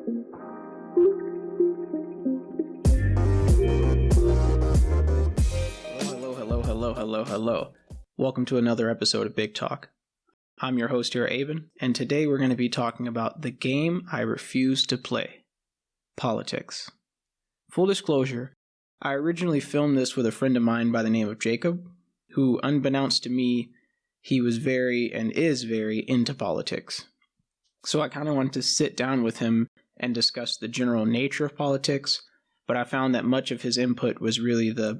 Hello. Welcome to another episode of Big Talk. I'm your host here, Avon, and today we're going to be talking about the game I refuse to play, politics. Full disclosure, I originally filmed this with a friend of mine by the name of Jacob, who, unbeknownst to me, he was very and is very into politics. So I kind of wanted to sit down with him and discuss the general nature of politics, but I found that much of his input was really the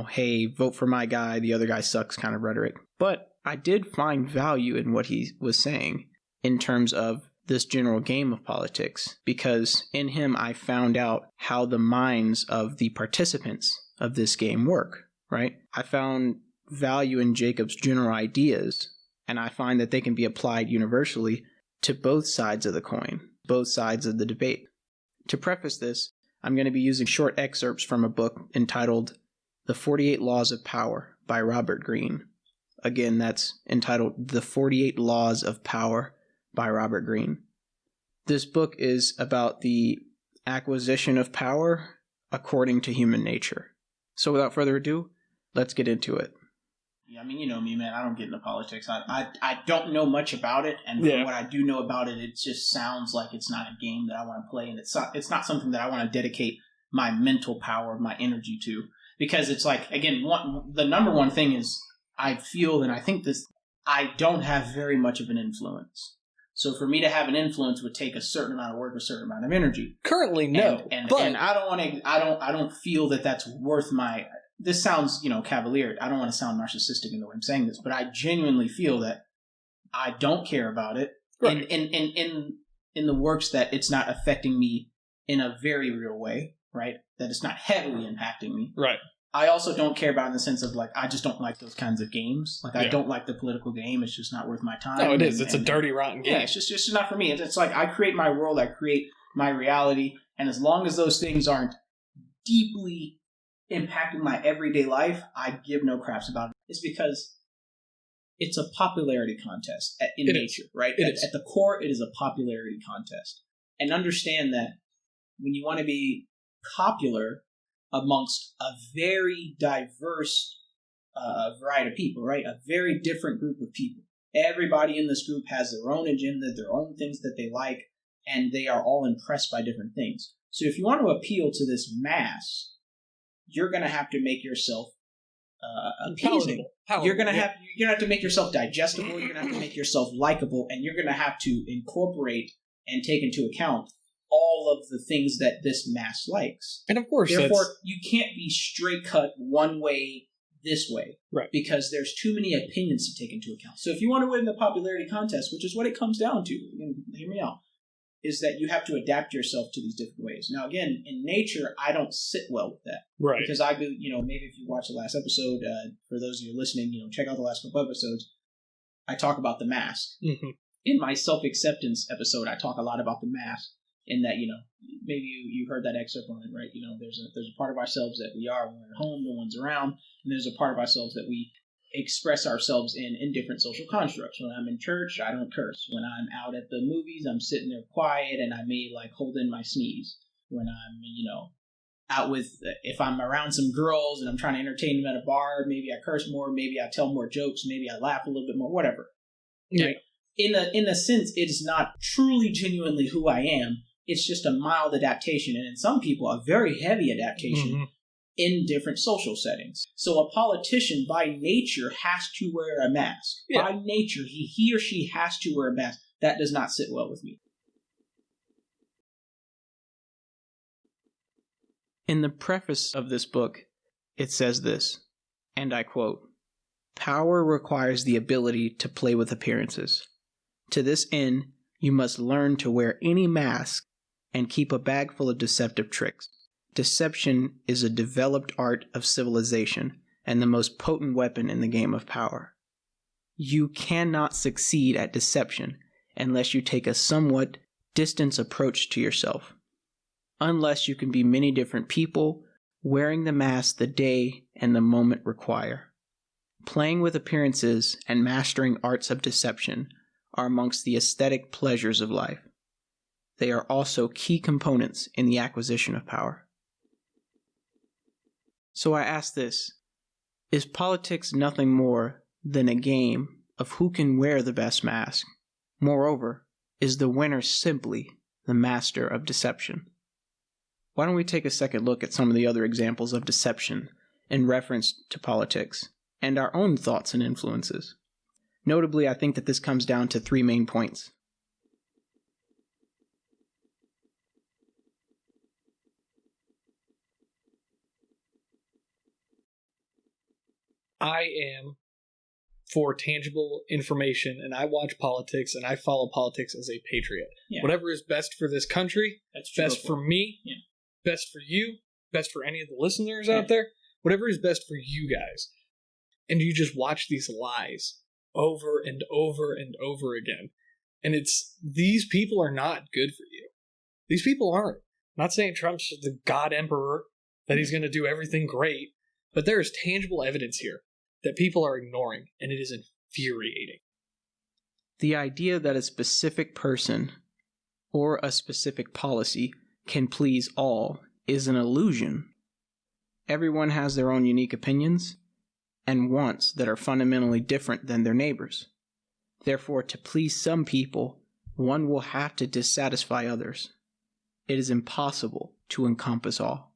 hey, vote for my guy, the other guy sucks kind of rhetoric. But I did find value in what he was saying in terms of this general game of politics, because in him I found out how the minds of the participants of this game work, right? I found value in Jacob's general ideas, and I find that they can be applied universally to both sides of the coin, both sides of the debate. To preface this, I'm going to be using short excerpts from a book entitled The 48 Laws of Power by Robert Greene. Again, that's entitled The 48 Laws of Power by Robert Greene. This book is about the acquisition of power according to human nature. So without further ado, let's get into it. Yeah, I mean, you know me, man. I don't get into politics. I don't know much about it, and from what I do know about it, it just sounds like it's not a game that I want to play, and it's not something that I want to dedicate my mental power, my energy to. Because it's like, again, the number one thing is I feel and I think this, I don't have very much of an influence. So for me to have an influence would take a certain amount of work, a certain amount of energy. Currently, no. And I don't want to, I don't feel that that's worth my, this sounds, cavalier. I don't want to sound narcissistic in the way I'm saying this, but I genuinely feel that I don't care about it. Right. In the works that it's not affecting me in a very real way. Right? That it's not heavily impacting me. Right. I also don't care about it in the sense of, like, I just don't like those kinds of games. Like, I don't like the political game. It's just not worth my time. No, it is. It's a dirty, rotten game. Yeah, it's just not for me. It's like I create my world. I create my reality. And as long as those things aren't deeply impacting my everyday life, I give no craps about it. It's because it's a popularity contest in nature, right? At the core, it is a popularity contest. And understand that when you want to be popular amongst a very diverse variety of people, right? A very different group of people. Everybody in this group has their own agenda, their own things that they like, and they are all impressed by different things. So if you want to appeal to this mass, you're going to have to make yourself appeasing. Palatable. You're going to have to make yourself digestible. You're going to have to make yourself likable, and you're going to have to incorporate and take into account all of the things that this mass likes. And of course, therefore, you can't be straight cut one way, this way. Right. Because there's too many opinions to take into account. So if you want to win the popularity contest, which is what it comes down to, hear me out, is that you have to adapt yourself to these different ways. Now, again, in nature, I don't sit well with that. Right. Because maybe if you watch the last episode, for those of you listening, check out the last couple episodes, I talk about the mask. Mm-hmm. In my self-acceptance episode, I talk a lot about the mask. In that, maybe you heard that excerpt on it, right? There's a part of ourselves that we are when we're at home, no one's around, and there's a part of ourselves that we express ourselves in different social constructs. When I'm in church, I don't curse. When I'm out at the movies, I'm sitting there quiet, and I may hold in my sneeze. When I'm, out with, if I'm around some girls and I'm trying to entertain them at a bar, maybe I curse more, maybe I tell more jokes, maybe I laugh a little bit more, whatever. Yeah. Right? In a sense, it is not truly, genuinely who I am. It's just a mild adaptation, and in some people, a very heavy adaptation in different social settings. So a politician, by nature, has to wear a mask. Yeah. By nature, he or she has to wear a mask. That does not sit well with me. In the preface of this book, it says this, and I quote, "Power requires the ability to play with appearances. To this end, you must learn to wear any mask and keep a bag full of deceptive tricks. Deception is a developed art of civilization and the most potent weapon in the game of power. You cannot succeed at deception unless you take a somewhat distant approach to yourself. Unless you can be many different people, wearing the mask the day and the moment require. Playing with appearances and mastering arts of deception are amongst the aesthetic pleasures of life. they are also key components in the acquisition of power. So I ask this, is politics nothing more than a game of who can wear the best mask? Moreover, is the winner simply the master of deception? Why don't we take a second look at some of the other examples of deception in reference to politics and our own thoughts and influences? Notably, I think that this comes down to 3 main points. I am for tangible information, and I watch politics, and I follow politics as a patriot. Yeah. Whatever is best for this country, That's best for me, Yeah. best for you, best for any of the listeners out there, whatever is best for you guys. And you just watch these lies over and over and over again. And these people are not good for you. These people aren't. I'm not saying Trump's the God Emperor, that he's going to do everything great, but there is tangible evidence here that people are ignoring, and it is infuriating. The idea that a specific person or a specific policy can please all is an illusion. Everyone has their own unique opinions and wants that are fundamentally different than their neighbors. Therefore, to please some people, one will have to dissatisfy others. It is impossible to encompass all.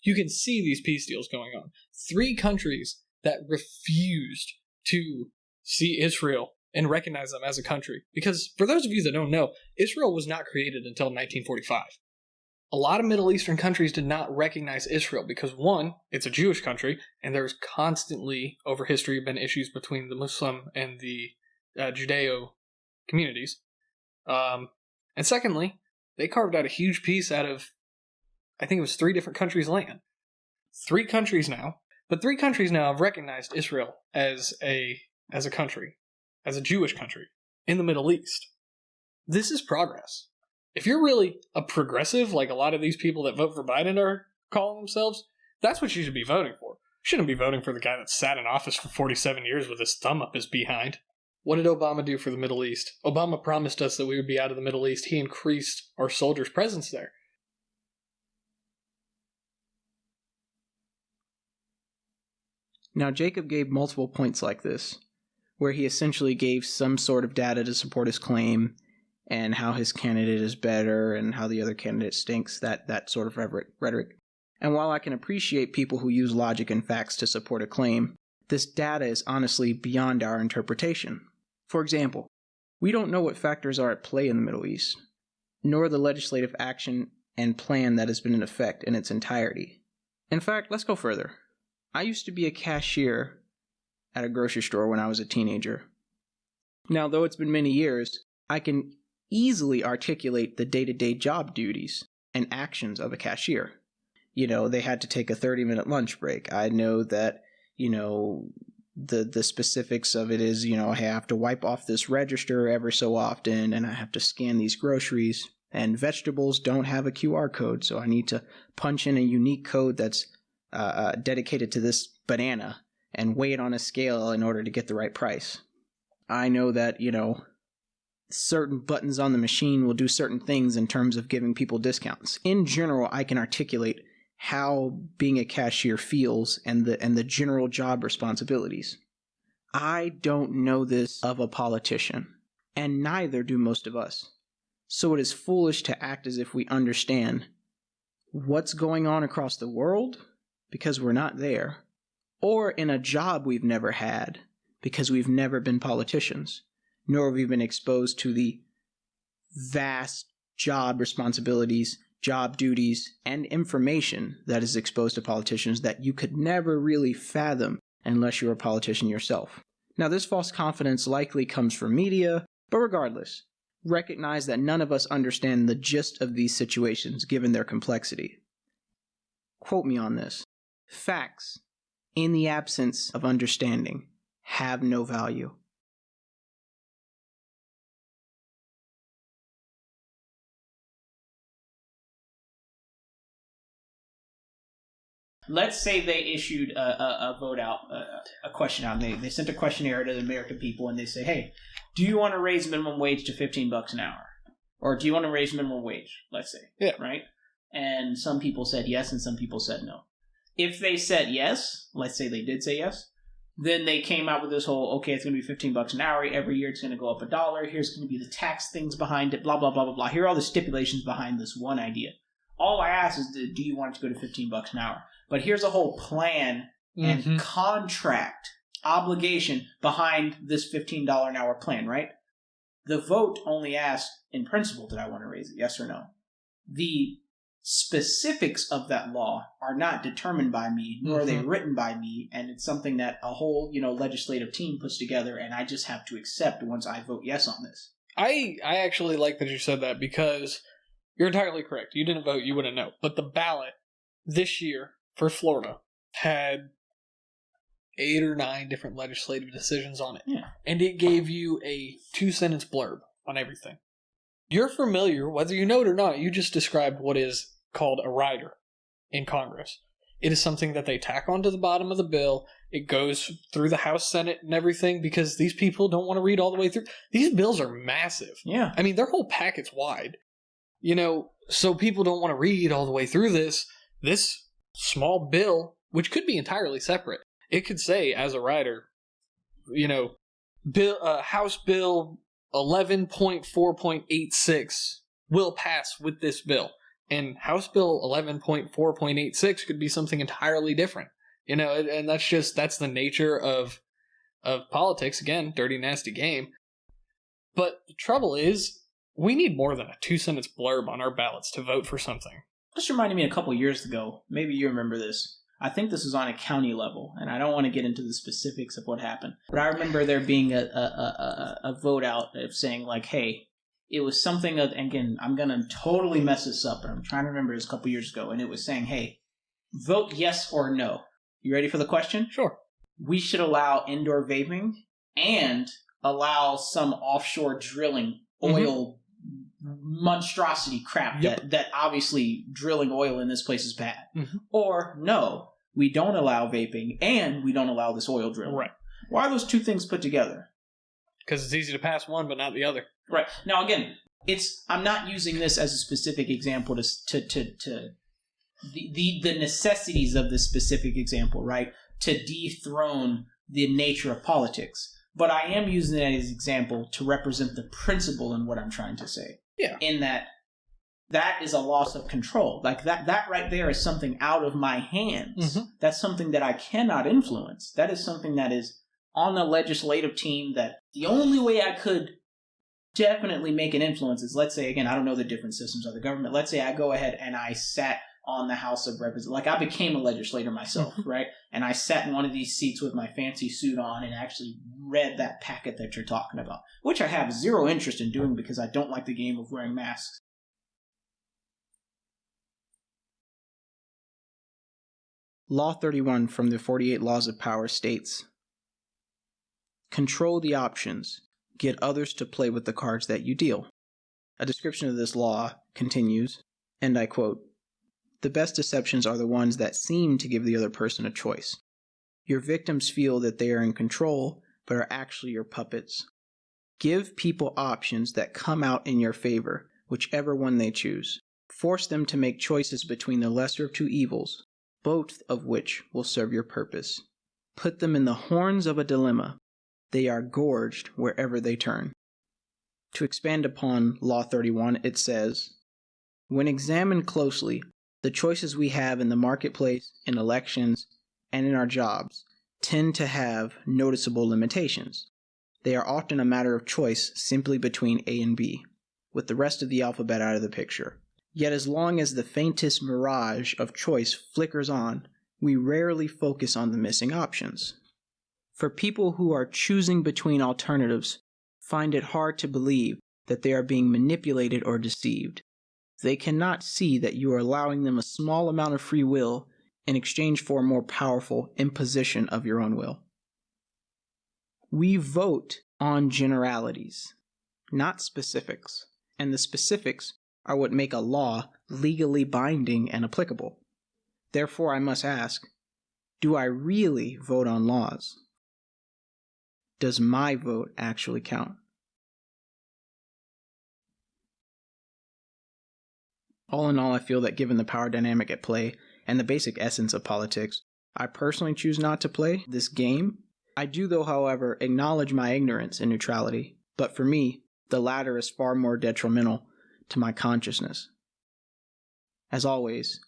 You can see these peace deals going on. 3 countries that refused to see Israel and recognize them as a country. Because for those of you that don't know, Israel was not created until 1945. A lot of Middle Eastern countries did not recognize Israel because, one, it's a Jewish country, and there's constantly, over history, been issues between the Muslim and the Judeo communities. And secondly, they carved out a huge piece out of, I think it was 3 different countries' land. 3 countries now, but 3 countries now have recognized Israel as a country, as a Jewish country in the Middle East. This is progress. If you're really a progressive, like a lot of these people that vote for Biden are calling themselves, that's what you should be voting for. You shouldn't be voting for the guy that sat in office for 47 years with his thumb up his behind. What did Obama do for the Middle East? Obama promised us that we would be out of the Middle East. He increased our soldiers' presence there. Now, Jacob gave multiple points like this, where he essentially gave some sort of data to support his claim, and how his candidate is better, and how the other candidate stinks, that sort of rhetoric. And while I can appreciate people who use logic and facts to support a claim, this data is honestly beyond our interpretation. For example, we don't know what factors are at play in the Middle East, nor the legislative action and plan that has been in effect in its entirety. In fact, let's go further. I used to be a cashier at a grocery store when I was a teenager. Now, though it's been many years, I can easily articulate the day-to-day job duties and actions of a cashier. They had to take a 30-minute lunch break. I know that, the specifics of it is, I have to wipe off this register ever so often, and I have to scan these groceries. And vegetables don't have a QR code, so I need to punch in a unique code that's dedicated to this banana and weigh it on a scale in order to get the right price. I know that, certain buttons on the machine will do certain things in terms of giving people discounts. In general, I can articulate how being a cashier feels and the general job responsibilities. I don't know this of a politician, and neither do most of us. So it is foolish to act as if we understand what's going on across the world because we're not there, or in a job we've never had because we've never been politicians, nor have we been exposed to the vast job responsibilities, job duties, and information that is exposed to politicians that you could never really fathom unless you're a politician yourself. Now, this false confidence likely comes from media, but regardless, recognize that none of us understand the gist of these situations given their complexity. Quote me on this. Facts, in the absence of understanding, have no value. let's say they issued a vote out, a question out, and they sent a questionnaire to the American people, and they say, hey, do you want to raise minimum wage to $15 an hour? Or do you want to raise minimum wage, let's say? Yeah. Right? And some people said yes, and some people said no. If they said yes, let's say they did say yes, then they came out with this whole, okay, it's going to be $15 an hour. Every year it's going to go up $1. Here's going to be the tax things behind it, blah, blah, blah, blah, blah. Here are all the stipulations behind this one idea. All I ask is, do you want it to go to $15 an hour? But here's a whole plan and contract obligation behind this $15 an hour plan, right? The vote only asks, in principle, did I want to raise it, yes or no? The specifics of that law are not determined by me, nor are they written by me, and it's something that a whole, legislative team puts together, and I just have to accept once I vote yes on this. I actually like that you said that, because you're entirely correct. You didn't vote, you wouldn't know. But the ballot this year for Florida had 8 or 9 different legislative decisions on it. Yeah. And it gave you a 2-sentence blurb on everything. You're familiar, whether you know it or not, you just described what is called a rider in Congress. It is something that they tack onto the bottom of the bill. It goes through the House, Senate, and everything, because these people don't want to read all the way through. These bills are massive. Yeah. I mean, their whole packet's wide. So people don't want to read all the way through this. This small bill, which could be entirely separate, it could say, as a rider, House Bill 11.4.86 will pass with this bill. And House Bill 11.4.86 could be something entirely different. And that's the nature of politics. Again, dirty, nasty game. But the trouble is, we need more than a 2-sentence blurb on our ballots to vote for something. This reminded me a couple years ago. Maybe you remember this. I think this was on a county level, and I don't want to get into the specifics of what happened. But I remember there being a vote out of saying, like, hey, it was something of, again, I'm going to totally mess this up, but I'm trying to remember, it was a couple years ago, and it was saying, hey, vote yes or no. You ready for the question? Sure. We should allow indoor vaping and allow some offshore drilling, oil monstrosity crap that obviously drilling oil in this place is bad. Or no, we don't allow vaping and we don't allow this oil drilling. Right. Why are those two things put together? Because it's easy to pass one but not the other. Right. Now again, I'm not using this as a specific example to the necessities of this specific example, right? To dethrone the nature of politics. But I am using it as an example to represent the principle in what I'm trying to say. Yeah. In that is a loss of control. Like that right there is something out of my hands. That's something that I cannot influence. That is something that is on the legislative team, that the only way I could definitely make an influence is, let's say, again, I don't know the different systems of the government. Let's say I go ahead and I sat on the House of Representatives. Like, I became a legislator myself, right? And I sat in one of these seats with my fancy suit on and actually read that packet that you're talking about, which I have zero interest in doing because I don't like the game of wearing masks. Law 31 from the 48 Laws of Power states, control the options. Get others to play with the cards that you deal. A description of this law continues, and I quote, the best deceptions are the ones that seem to give the other person a choice. Your victims feel that they are in control, but are actually your puppets. Give people options that come out in your favor, whichever one they choose. Force them to make choices between the lesser of two evils, both of which will serve your purpose. Put them in the horns of a dilemma. They are gorged wherever they turn. To expand upon Law 31, it says, when examined closely, the choices we have in the marketplace, in elections, and in our jobs tend to have noticeable limitations. They are often a matter of choice simply between A and B, with the rest of the alphabet out of the picture. Yet as long as the faintest mirage of choice flickers on, we rarely focus on the missing options. For people who are choosing between alternatives, find it hard to believe that they are being manipulated or deceived. They cannot see that you are allowing them a small amount of free will in exchange for a more powerful imposition of your own will. We vote on generalities, not specifics, and the specifics are what make a law legally binding and applicable. Therefore, I must ask, do I really vote on laws? Does my vote actually count? All in all, I feel that given the power dynamic at play and the basic essence of politics, I personally choose not to play this game. I do, though, however, acknowledge my ignorance and neutrality, but for me, the latter is far more detrimental to my consciousness. As always,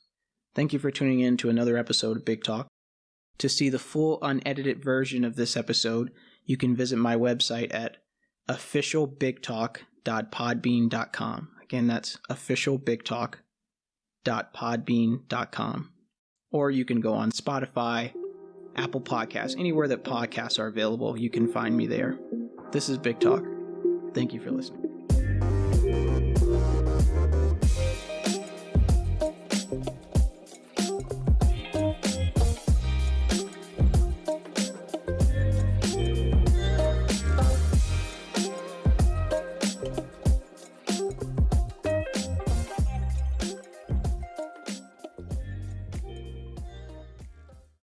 thank you for tuning in to another episode of Big Talk. To see the full unedited version of this episode, you can visit my website at officialbigtalk.podbean.com. Again, that's officialbigtalk.podbean.com. Or you can go on Spotify, Apple Podcasts, anywhere that podcasts are available, you can find me there. This is Big Talk. Thank you for listening.